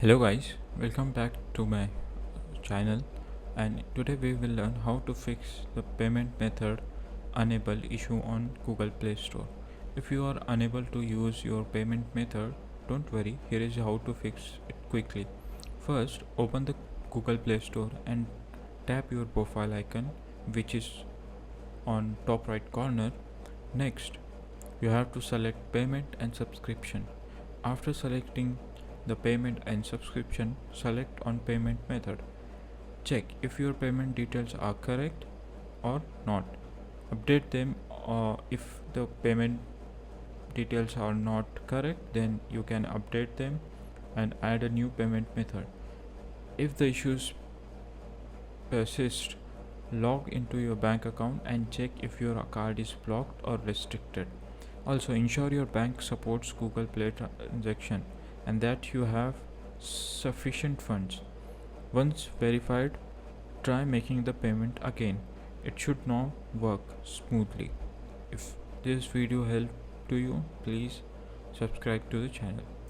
Hello guys, welcome back to my channel, and today we will learn how to fix the payment method unable issue on Google Play Store. If you are unable to use your payment method, don't worry, here is how to fix it quickly. First, open the Google Play Store and tap your profile icon, which is on top right corner. Next, you have to select payment and subscription. After selecting the payment and subscription, select on payment method. Check if your payment details are correct or not. Update them, or if the payment details are not correct, then you can update them and add a new payment method. If the issues persist, log into your bank account and check if your card is blocked or restricted. Also, ensure your bank supports Google Play transaction and that you have sufficient funds. Once verified, try making the payment again. It should now work smoothly. If this video helped to you, please subscribe to the channel.